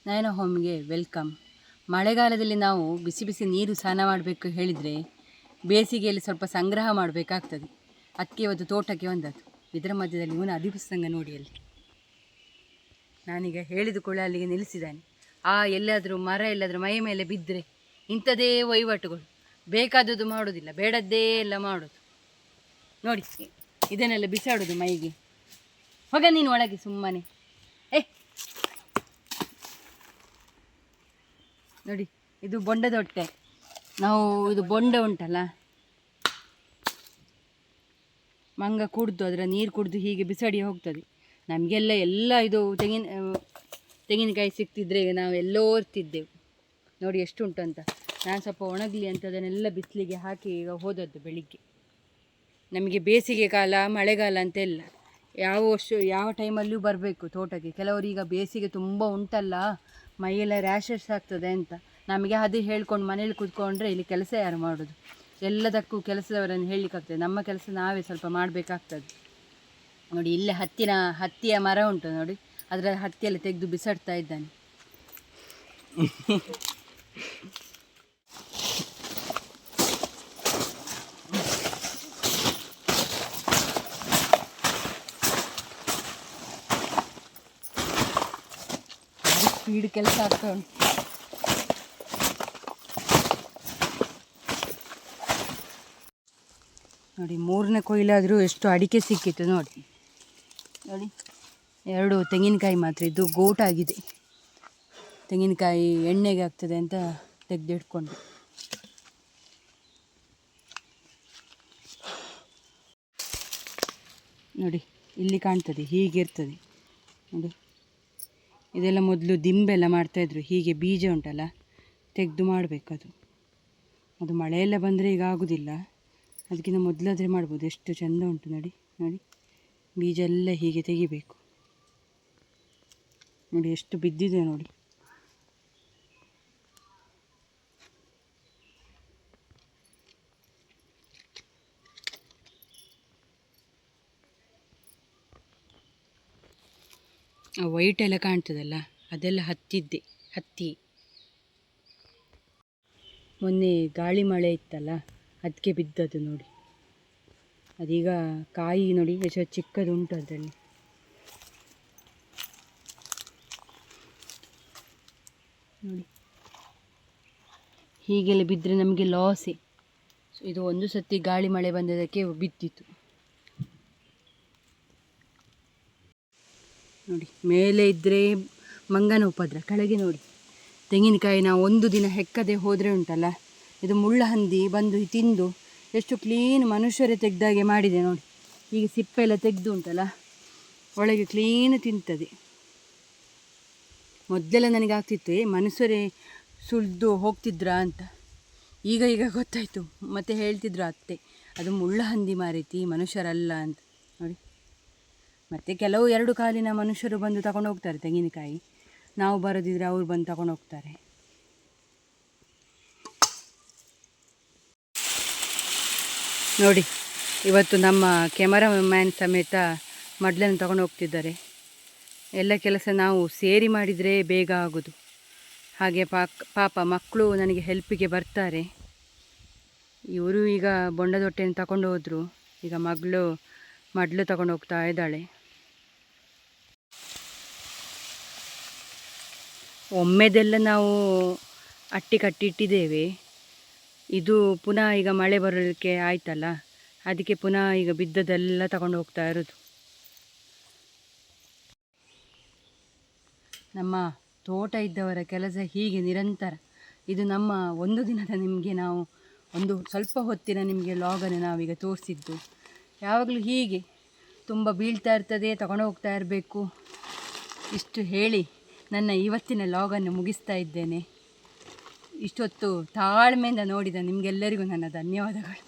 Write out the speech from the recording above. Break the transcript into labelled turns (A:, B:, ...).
A: ನಯನ ಹೋಮ್ಗೆ welcome. ಮಳೆಗಾಲದಲ್ಲಿ ನಾವು ಬಿಸಿ ಬಿಸಿ ನೀರು ಸ್ನಾನ ಮಾಡಬೇಕು ಹೇಳಿದರೆ ಬೇಸಿಗೆಯಲ್ಲಿ ಸ್ವಲ್ಪ ಸಂಗ್ರಹ ಮಾಡಬೇಕಾಗ್ತದೆ. ಅದಕ್ಕೆ ಇವತ್ತು ತೋಟಕ್ಕೆ ಬಂದದ್ದು. ಇದರ ಮಧ್ಯದಲ್ಲಿ ಇವನು ಅಧಿಪಸ್ತಂಗ ನೋಡಿ ಅಲ್ಲಿ. ನಾನೀಗ ಹೇಳಿದ ಕೂಡ ಅಲ್ಲಿಗೆ ನಿಲ್ಲಿಸಿದ್ದಾನೆ. ಎಲ್ಲಾದರೂ ಮರ ಎಲ್ಲಾದರೂ ಮೈ ಮೇಲೆ ಬಿದ್ದರೆ ಇಂಥದೇ ವಹಿವಾಟುಗಳು. ಬೇಕಾದದ್ದು ಮಾಡೋದಿಲ್ಲ, ಬೇಡದ್ದೇ ಎಲ್ಲ ಮಾಡೋದು. ನೋಡಿ ಇದನ್ನೆಲ್ಲ ಬಿಸಾಡೋದು ಮೈಗೆ. ಹೋಗ ನೀನು ಒಳಗೆ ಸುಮ್ಮನೆ. ನೋಡಿ ಇದು ಬೊಂಡದ ಹೊಟ್ಟೆ. ನಾವು ಇದು ಬೊಂಡ ಉಂಟಲ್ಲ, ಮಂಗ ಕುಡ್ದು ಅದರ ನೀರು ಕುಡಿದು ಹೀಗೆ ಬಿಸಾಡಿ ಹೋಗ್ತದೆ. ನಮಗೆಲ್ಲ ಇದು ತೆಂಗಿನಕಾಯಿ ಸಿಕ್ತಿದ್ರೆ ನಾವು ಎಲ್ಲೋ ಇರ್ತಿದ್ದೆವು. ನೋಡಿ ಎಷ್ಟು ಉಂಟು ಅಂತ. ನಾನು ಸ್ವಲ್ಪ ಒಣಗಲಿ ಅಂತ ಅದನ್ನೆಲ್ಲ ಬಿಸಿಲಿಗೆ ಹಾಕಿ ಈಗ ಹೋದದ್ದು ಬೆಳಿಗ್ಗೆ. ನಮಗೆ ಬೇಸಿಗೆ ಕಾಲ ಮಳೆಗಾಲ ಅಂತೆಲ್ಲ ಯಾವ ಟೈಮಲ್ಲಿಯೂ ಬರಬೇಕು ತೋಟಕ್ಕೆ. ಕೆಲವರು ಈಗ ಬೇಸಿಗೆ ತುಂಬ ಉಂಟಲ್ಲ, ಮೈಯೆಲ್ಲ ರ್ಯಾಷಸ್ ಆಗ್ತದೆ ಅಂತ ನಮಗೆ ಅದು ಹೇಳ್ಕೊಂಡು ಮನೇಲಿ ಕೂತ್ಕೊಂಡ್ರೆ ಇಲ್ಲಿ ಕೆಲಸ ಯಾರು ಮಾಡೋದು? ಎಲ್ಲದಕ್ಕೂ ಕೆಲಸದವರನ್ನು ಹೇಳಲಿಕ್ಕಾಗ್ತದೆ. ನಮ್ಮ ಕೆಲಸ ನಾವೇ ಸ್ವಲ್ಪ ಮಾಡಬೇಕಾಗ್ತದೆ. ನೋಡಿ ಇಲ್ಲೇ ಹತ್ತಿಯ ಮರ ಉಂಟು ನೋಡಿ, ಅದರ ಹತ್ತಿಯಲ್ಲಿ ತೆಗೆದು ಬಿಸಾಡ್ತಾ ಇದ್ದಾನೆ. ಸ್ಪೀಡ್ ಕೆಲಸ ಆಗ್ತಾ ಉಂಟು. ನೋಡಿ 3ನೇ ಕೊಯ್ಲಾದರೂ ಎಷ್ಟು ಅಡಿಕೆ ಸಿಕ್ಕಿತ್ತು ನೋಡಿ. 2 ತೆಂಗಿನಕಾಯಿ ಮಾತ್ರ ಇದು ಗೋಟಾಗಿದೆ. ತೆಂಗಿನಕಾಯಿ ಎಣ್ಣೆಗೆ ಆಗ್ತದೆ ಅಂತ ತೆಗೆದಿಟ್ಕೊಂಡು. ನೋಡಿ ಇಲ್ಲಿ ಕಾಣ್ತದೆ, ಹೀಗಿರ್ತದೆ ನೋಡಿ. ಇದೆಲ್ಲ ಮೊದಲು ದಿಂಬೆಲ್ಲ ಮಾಡ್ತಾಯಿದ್ರು. ಹೀಗೆ ಬೀಜ ಉಂಟಲ್ಲ ತೆಗೆದು ಮಾಡಬೇಕು. ಅದು ಮಳೆಯೆಲ್ಲ ಬಂದರೆ ಈಗ ಆಗೋದಿಲ್ಲ, ಅದಕ್ಕಿಂತ ಮೊದಲಾದರೆ ಮಾಡ್ಬೋದು. ಎಷ್ಟು ಚೆಂದ ಉಂಟು ನೋಡಿ. ಬೀಜ ಎಲ್ಲ ಹೀಗೆ ತೆಗಿಬೇಕು. ನೋಡಿ ಎಷ್ಟು ಬಿದ್ದಿದೆ ನೋಡಿ. ವೈಟ್ ಎಲ್ಲ ಕಾಣ್ತದಲ್ಲ, ಅದೆಲ್ಲ ಹತ್ತಿ. ಮೊನ್ನೆ ಗಾಳಿ ಮಳೆ ಇತ್ತಲ್ಲ, ಅದಕ್ಕೆ ಬಿದ್ದದ್ದು ನೋಡಿ. ಅದೀಗ ಕಾಯಿ ನೋಡಿ ಎಷ್ಟು ಚಿಕ್ಕದು ಉಂಟು ಅದರಲ್ಲಿ. ನೋಡಿ ಹೀಗೆಲ್ಲ ಬಿದ್ದರೆ ನಮಗೆ ಲಾಸೇ. ಇದು ಒಂದು ಸತಿ ಗಾಳಿ ಮಳೆ ಬಂದದಕ್ಕೆ ಬಿದ್ದಿತ್ತು ನೋಡಿ. ಮೇಲೆ ಇದ್ದರೆ ಮಂಗನ ಉಪದ್ರ, ಕೆಳಗೆ ನೋಡಿ ತೆಂಗಿನಕಾಯಿ ನಾವು ಒಂದು ದಿನ ಹೆಕ್ಕದೆ ಹೋದರೆ ಉಂಟಲ್ಲ, ಇದು ಮುಳ್ಳಹಂದಿ ಬಂದು ತಿಂದು ಎಷ್ಟು ಕ್ಲೀನ್ ಮನುಷ್ಯರೇ ತೆಗೆದಾಗೆ ಮಾಡಿದೆ ನೋಡಿ. ಈಗ ಸಿಪ್ಪೆಲ್ಲ ತೆಗೆದು ಉಂಟಲ್ಲ, ಒಳಗೆ ಕ್ಲೀನ್ ತಿಂತದೆ. ಮೊದಲೆಲ್ಲ ನನಗೆ ಆಗ್ತಿತ್ತು ಮನುಷ್ಯರೇ ಸುಳಿದು ಹೋಗ್ತಿದ್ರಾ ಅಂತ. ಈಗ ಗೊತ್ತಾಯಿತು. ಮತ್ತೆ ಹೇಳ್ತಿದ್ರು ಅತ್ತೆ, ಅದು ಮುಳ್ಳಹಂದಿ ಮಾರೈತಿ, ಮನುಷ್ಯರಲ್ಲ ಅಂತ ನೋಡಿ. ಮತ್ತು ಕೆಲವು 2 ಕಾಲಿನ ಮನುಷ್ಯರು ಬಂದು ತಗೊಂಡು ಹೋಗ್ತಾರೆ ತೆಂಗಿನಕಾಯಿ. ನಾವು ಬರೋದಿದ್ರೆ ಅವ್ರು ಬಂದು ತಗೊಂಡು ಹೋಗ್ತಾರೆ. ನೋಡಿ ಇವತ್ತು ನಮ್ಮ ಕ್ಯಾಮರಾಮ್ಯಾನ್ ಸಮೇತ ಮಡ್ಲನ್ನು ತಗೊಂಡು ಹೋಗ್ತಿದ್ದಾರೆ. ಎಲ್ಲ ಕೆಲಸ ನಾವು ಸೇರಿ ಮಾಡಿದರೆ ಬೇಗ ಆಗೋದು. ಹಾಗೆ ಪಾಪ ಮಕ್ಕಳು ನನಗೆ ಹೆಲ್ಪಿಗೆ ಬರ್ತಾರೆ. ಇವರು ಈಗ ಬೊಂಡದೊಟ್ಟೆಯನ್ನು ತಗೊಂಡು ಹೋದರು. ಈಗ ಮಡ್ಲು ತಗೊಂಡು ಹೋಗ್ತಾ ಇದ್ದಾಳೆ. ಒಮ್ಮೆದೆಲ್ಲ ನಾವು ಕಟ್ಟಿ ಇಟ್ಟಿದ್ದೇವೆ. ಇದು ಪುನಃ ಈಗ ಮಳೆ ಬರೋದಕ್ಕೆ ಆಯ್ತಲ್ಲ, ಅದಕ್ಕೆ ಪುನಃ ಈಗ ಬಿದ್ದದೆಲ್ಲ ತಗೊಂಡು ಹೋಗ್ತಾ ಇರೋದು. ನಮ್ಮ ತೋಟ ಇದ್ದವರ ಕೆಲಸ ಹೀಗೆ ನಿರಂತರ. ಇದು ನಮ್ಮ ಒಂದು ದಿನದ ನಿಮಗೆ ನಾವು ಒಂದು ಸ್ವಲ್ಪ ಹೊತ್ತಿನ ನಿಮಗೆ ಲಾಗನ್ನು ನಾವೀಗ ತೋರಿಸಿದ್ದು. ಯಾವಾಗಲೂ ಹೀಗೆ ತುಂಬ ಬೀಳ್ತಾ ಇರ್ತದೆ, ತಗೊಂಡು ಹೋಗ್ತಾ ಇರಬೇಕು. ಇಷ್ಟು ಹೇಳಿ ನನ್ನ ಇವತ್ತಿನ ಲಾಗನ್ನು ಮುಗಿಸ್ತಾ ಇದ್ದೇನೆ. ಇಷ್ಟೊತ್ತು ತಾಳ್ಮೆಯಿಂದ ನೋಡಿದ ನಿಮಗೆಲ್ಲರಿಗೂ ನನ್ನ ಧನ್ಯವಾದಗಳು.